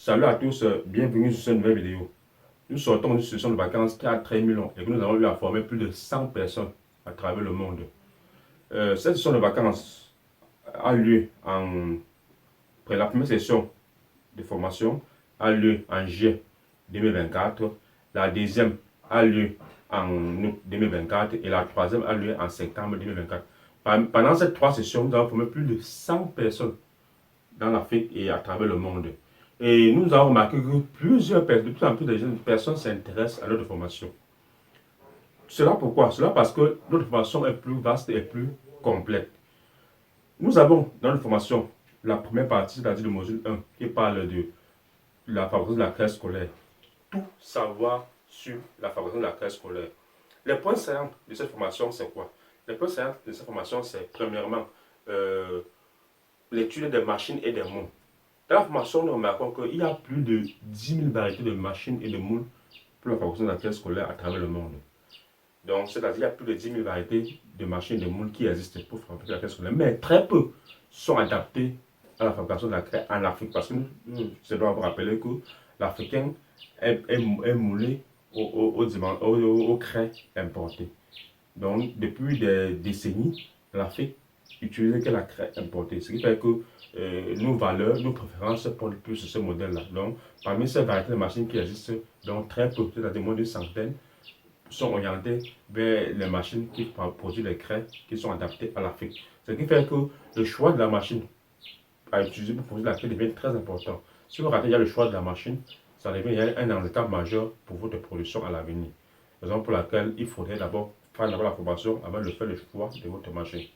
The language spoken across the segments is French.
Salut à tous, bienvenue sur cette nouvelle vidéo. Nous sortons d'une session de vacances qui a très long et que nous avons eu à former plus de 100 personnes à travers le monde. Cette session de vacances a lieu après la première session de formation a lieu en juillet 2024, la deuxième a lieu en août 2024 et la troisième a lieu en septembre 2024. Pendant ces trois sessions, nous avons formé plus de 100 personnes dans l'Afrique et à travers le monde. Et nous avons remarqué que plusieurs personnes, de plus en plus de jeunes personnes s'intéressent à notre formation. Cela pourquoi? Cela parce que notre formation est plus vaste et plus complète. Nous avons dans notre formation la première partie, c'est-à-dire le module 1, qui parle de la fabrication de la crèche scolaire. Tout savoir sur la fabrication de la crèche scolaire. Les points saillants de cette formation, c'est quoi? Les points saillants de cette formation, c'est premièrement l'étude des machines et des moules. Dans la formation, nous remarquons qu'il y a plus de 10 000 variétés de machines et de moules pour la fabrication de la crèche scolaire à travers le monde. Donc, c'est-à-dire qu'il y a plus de 10 000 variétés de machines et de moules qui existent pour fabriquer la crèche scolaire. Mais très peu sont adaptés à la fabrication de la crèche en Afrique. Parce que nous devons vous rappeler que l'Africain est moulé aux craies importées. Donc, depuis des décennies, l'Afrique utilise que la craie importée. Ce qui fait que nos valeurs, nos préférences portent plus sur ce modèle-là. Donc, parmi ces variétés de machines qui existent, donc très peu, c'est-à-dire moins d'une centaine, sont orientées vers les machines qui produisent les craies qui sont adaptées à l'Afrique. Ce qui fait que le choix de la machine à utiliser pour produire la craie devient très important. Si vous ratez le choix de la machine, ça devient un handicap majeur pour votre production à l'avenir. Raison pour laquelle il faudrait d'abord faire la formation avant de faire le choix de votre machine.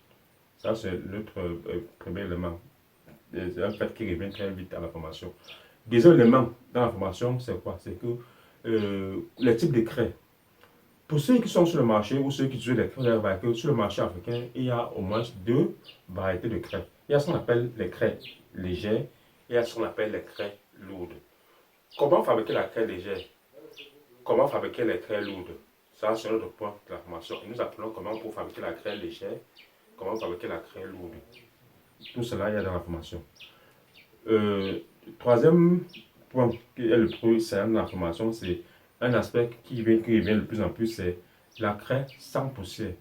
Ça, c'est notre premier élément. C'est un fait qui revient très vite à la formation. Deuxième élément dans la formation, c'est quoi? C'est que les types de craies. Pour ceux qui sont sur le marché ou ceux qui utilisent les craies, sur le marché africain, il y a au moins deux variétés de craies. Il y a ce qu'on appelle les craies légères et il y a ce qu'on appelle les craies lourdes. Comment fabriquer la craie légère? Comment fabriquer les craies lourdes? Ça, c'est notre point de la formation. Et nous apprenons comment pour fabriquer la craie légère, comment fabriquer la craie lourde. Tout cela, il y a dans la formation. Troisième point qui est le plus saillant dans la formation, c'est un aspect qui vient de plus en plus, c'est la craie sans poussière.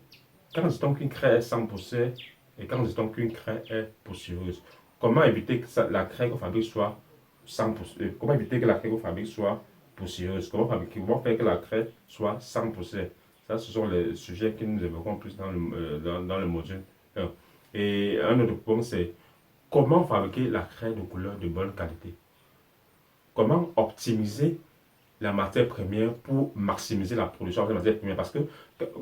Quand dit-on qu'une craie est sans poussière et quand dit-on qu'une craie est poussiéreuse? Comment éviter que la craie qu'on fabrique soit sans poussière? Comment éviter que la craie qu'on fabrique soit poussiéreuse? Comment faire que la craie soit sans poussière? Ça, ce sont les sujets que nous évoquons plus dans le module 1. Et un autre point, c'est comment fabriquer la craie de couleur de bonne qualité? Comment optimiser la matière première pour maximiser la production de la matière première? Parce que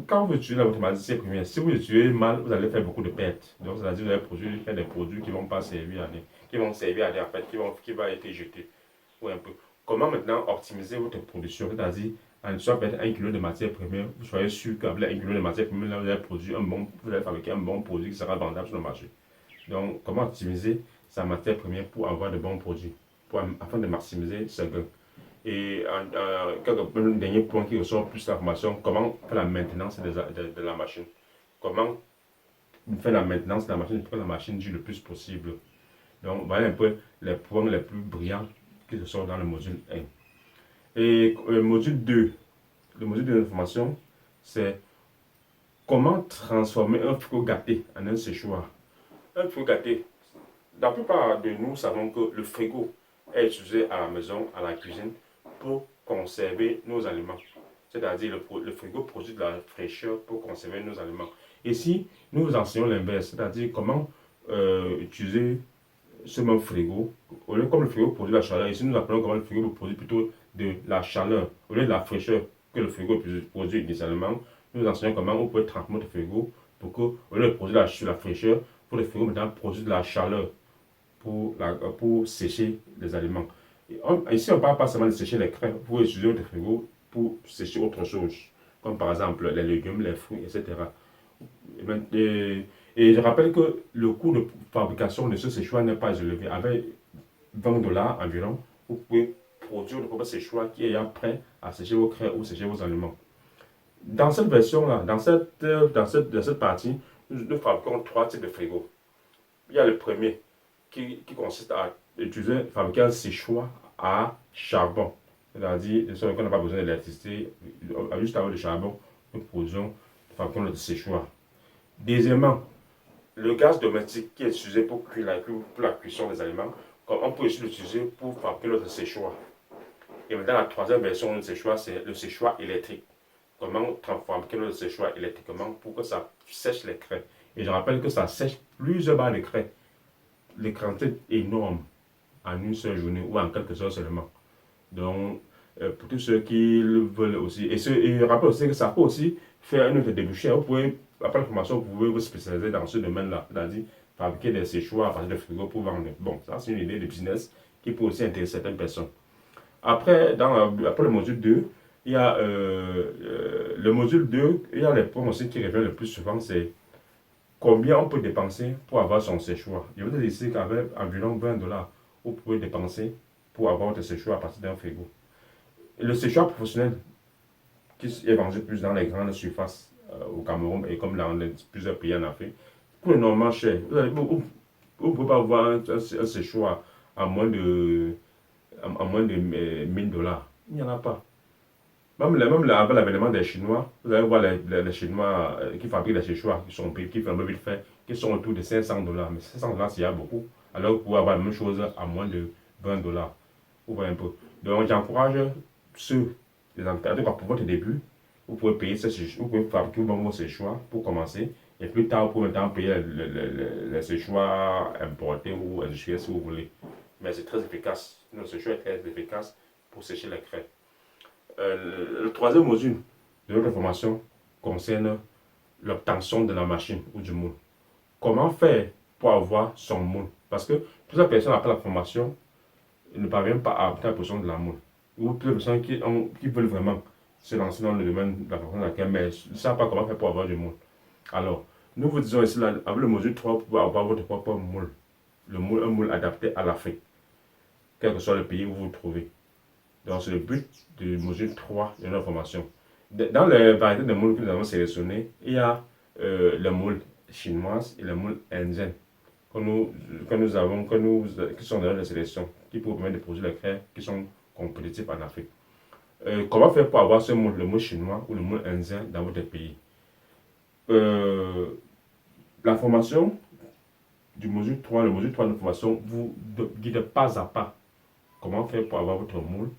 quand vous utilisez votre matière première, si vous l'utilisez mal, vous allez faire beaucoup de pertes. Donc, c'est-à-dire que vous allez faire des produits qui ne vont pas servir à rien, qui vont servir à rien, en fait, qui vont être jetés. Ou un peu. Comment maintenant optimiser votre production? C'est-à-dire, en soit peut-être 1 kg de matière première, vous soyez sûr qu'avec 1 kg de matière première, vous allez fabriquer un bon produit qui sera vendable sur le marché. Donc, comment optimiser sa matière première pour avoir de bons produits, afin de maximiser ses gains. Et un dernier point qui ressort plus de la formation, comment faire la maintenance de la machine. Comment faire la maintenance de la machine pour que la machine dure le plus possible. Donc, voilà un peu les points les plus brillants qui ressortent dans le module 1. Et le module 2 de la formation, c'est comment transformer un frigo gâté en un séchoir. Un frigo gâté. La plupart de nous savons que le frigo est utilisé à la maison, à la cuisine, pour conserver nos aliments. C'est-à-dire le frigo produit de la fraîcheur pour conserver nos aliments. Ici, nous enseignons l'inverse, c'est-à-dire comment utiliser ce même frigo. Au lieu comme le frigo produit de la chaleur, ici nous apprenons comment le frigo produit plutôt de la chaleur. Au lieu de la fraîcheur que le frigo produit initialement, nous enseignons comment on peut transformer notre frigo pour que, au lieu de produire la fraîcheur, pour le frigo maintenant produire de la chaleur pour sécher les aliments. Ici, on ne parle pas seulement de sécher les craies, vous utilisez votre frigo pour sécher autre chose, comme par exemple les légumes, les fruits, etc. Et je rappelle que le coût de fabrication de ce séchoir n'est pas élevé. Avec 20 $ environ, vous pouvez produire le propre séchoir qui est prêt à sécher vos craies ou sécher vos aliments. Dans cette version-là, dans cette partie, nous fabriquons trois types de frigos. Il y a le premier qui consiste à fabriquer un séchoir à charbon. C'est-à-dire, qu'on n'a pas besoin d'électricité, juste avec le charbon, nous fabriquons notre séchoir. Deuxièmement, le gaz domestique qui est utilisé pour la cuisson des aliments, on peut aussi l'utiliser pour fabriquer notre séchoir. Et maintenant, la troisième version de séchoir, c'est le séchoir électrique. Comment fabriquer notre séchoir électriquement pour que ça sèche les craies. Et je rappelle que ça sèche plusieurs barres de craies. Les quantités énormes en une seule journée ou en quelques heures seulement. Donc, pour tous ceux qui le veulent aussi. Et je rappelle aussi que ça peut aussi faire un autre débouché. Vous pouvez, après la formation, vous pouvez vous spécialiser dans ce domaine-là. C'est-à-dire fabriquer des séchoirs à partir de frigo pour vendre. Bon, ça c'est une idée de business qui peut aussi intéresser certaines personnes. Après, après le module 2, il y a le module 2, il y a les points aussi qui reviennent le plus souvent, c'est combien on peut dépenser pour avoir son séchoir. Je vous ai dit qu'avec environ 20$, vous pouvez dépenser pour avoir votre séchoir à partir d'un frigo. Le séchoir professionnel, qui est vendu plus dans les grandes surfaces au Cameroun et comme dans plusieurs pays en Afrique, coûte énormément cher. Vous ne pouvez pas avoir un séchoir à moins de 1000$. Il n'y en a pas. Même avec l'avènement des Chinois, vous allez voir les Chinois qui fabriquent des séchoirs, qui font un peu vite fait, qui sont autour de 500$. Mais 500$, c'est beaucoup. Alors que vous pouvez avoir la même chose à moins de 20$. Vous voyez un peu. Donc, j'encourage ceux, les entrepreneurs, pour votre début, vous pouvez payer vous pouvez fabriquer vos séchoirs pour commencer. Et plus tard, vous pouvez maintenant payer les séchoirs importés ou industriels si vous voulez. Mais c'est très efficace. Le séchoir est très efficace pour sécher les craies. Le troisième module de notre formation concerne l'obtention de la machine ou du moule. Comment faire pour avoir son moule? Parce que plusieurs personnes après la formation ne parviennent pas à obtenir la position de la moule. Ou plusieurs personnes qui veulent vraiment se lancer dans le domaine de la formation de laquelle, mais ne savent pas comment faire pour avoir du moule. Alors, nous vous disons ici, avec le module 3, vous pouvez avoir votre propre moule. Un moule adapté à l'Afrique, quel que soit le pays où vous vous trouvez. Donc, c'est le but du module 3 de notre formation. Dans les variétés de moules que nous avons sélectionnées, il y a le moule chinoise et le moule indien qui sont dans la sélection, qui peuvent permettre de produire les craies qui sont compétitifs en Afrique. Comment faire pour avoir ce moule, le moule chinois ou le moule indien dans votre pays? La formation du module 3, le module 3 de formation vous guide pas à pas comment faire pour avoir votre moule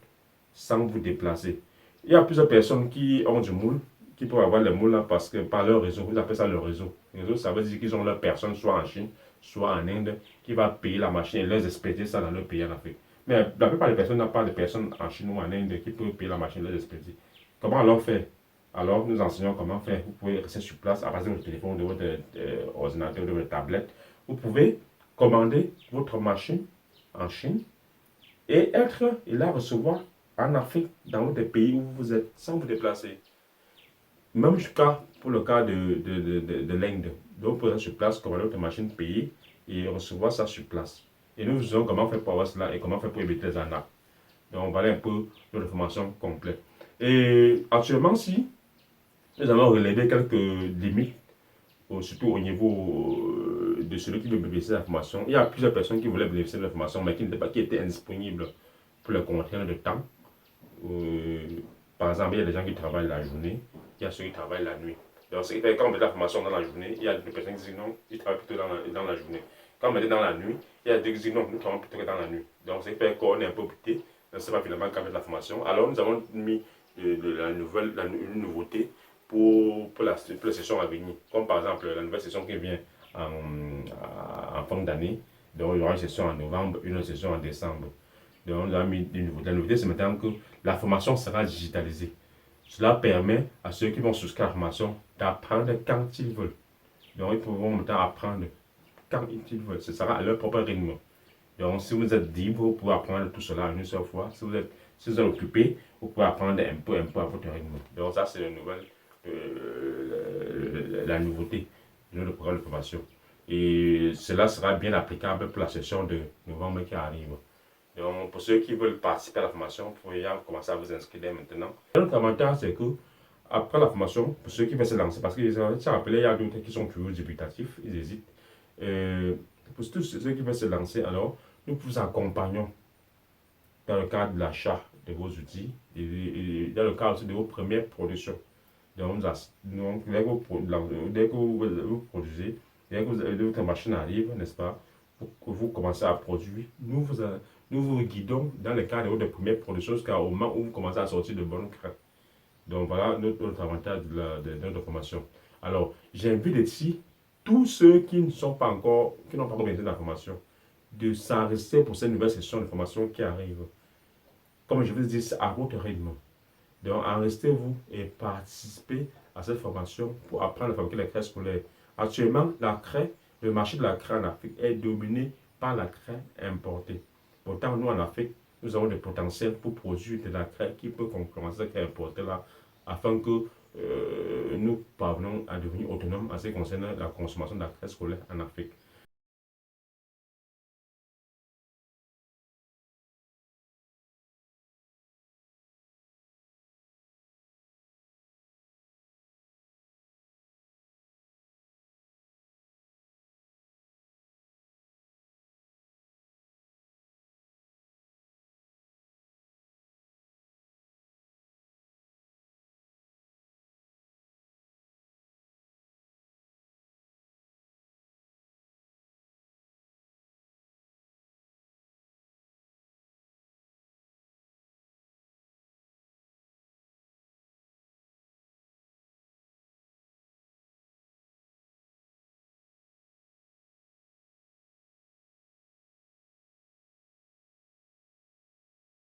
sans vous déplacer. Il y a plusieurs personnes qui ont du moule, qui peuvent avoir les moules là parce que par leur réseau, ils appellent ça leur réseau. Le réseau, ça veut dire qu'ils ont leur personne, soit en Chine, soit en Inde, qui va payer la machine et leur expédier ça dans leur pays en Afrique. Mais la plupart des personnes n'ont pas de personnes en Chine ou en Inde qui peuvent payer la machine et leur expédier. Comment alors faire? Alors, nous enseignons comment faire. Vous pouvez rester sur place à partir de votre téléphone, de votre ordinateur, de votre tablette. Vous pouvez commander votre machine en Chine et la recevoir en Afrique, dans votre pays où vous êtes, sans vous déplacer. Même pour le cas de l'Inde. Donc, vous pouvez être sur place, commander votre machine, payer et recevoir ça sur place. Et nous vous disons comment faire pour avoir cela et comment faire pour éviter les arnaques. Donc, voilà un peu notre formation complète. Et actuellement, si nous allons relever quelques limites, surtout au niveau de celui qui veut bénéficier de la formation. Il y a plusieurs personnes qui voulaient bénéficier de la formation, mais qui étaient indisponibles pour les contraintes de temps. Par exemple, il y a des gens qui travaillent la journée, il y a ceux qui travaillent la nuit. Donc, quand on met la formation dans la journée, il y a des personnes qui disent non, ils travaillent plutôt dans la journée. Quand on met dans la nuit, il y a des qui disent non, nous travaillons plutôt dans la nuit. Donc, c'est fait qu'on est un peu opté. On ne sait pas finalement quand mettre la formation. Alors, nous avons mis une nouveauté pour la session à venir. Comme par exemple, la nouvelle session qui vient en fin d'année. Donc, il y aura une session en novembre, une autre session en décembre. Donc, nous avons mis une nouveauté. La nouveauté, c'est maintenant que la formation sera digitalisée. Cela permet à ceux qui vont souscrire à la formation d'apprendre quand ils veulent. Donc, ils pourront maintenant apprendre quand ils veulent. Ce sera à leur propre rythme. Donc, si vous êtes libre, vous pouvez apprendre tout cela en une seule fois. Si vous êtes occupé, vous pouvez apprendre un peu à votre rythme. Donc, ça, c'est la nouveauté de notre programme de formation. Et cela sera bien applicable pour la session de novembre qui arrive. Donc, pour ceux qui veulent participer à la formation, vous pouvez commencer à vous inscrire dès maintenant. L'autre avantage, c'est que après la formation, pour ceux qui veulent se lancer, parce que ça rappelé, il y a d'autres qui sont plus dubitatifs, ils hésitent. Pour tous ceux qui veulent se lancer, alors, nous vous accompagnons dans le cadre de l'achat de vos outils et dans le cadre aussi de vos premières productions. Donc, dès que vous produisez, dès que votre machine arrive, n'est-ce pas, vous commencez à produire, nous vous guidons dans le cadre de votre première production jusqu'au moment où vous commencez à sortir de bonnes crêpes. Donc voilà notre avantage de notre formation. Alors, j'invite ici tous ceux qui ne sont pas encore, qui n'ont pas encore bénéficié de la formation, de s'enregistrer pour cette nouvelle session de formation qui arrive. Comme je vous dis, c'est à votre rythme. Donc, enregistrez-vous et participez à cette formation pour apprendre à fabriquer les craies scolaires. Actuellement, le marché de la craie en Afrique est dominé par la craie importée. Pourtant, nous en Afrique, nous avons le potentiel pour produire de la craie qui peut concurrencer cette craie importée là, afin que nous parvenons à devenir autonomes en ce qui concerne la consommation de la craie scolaire en Afrique.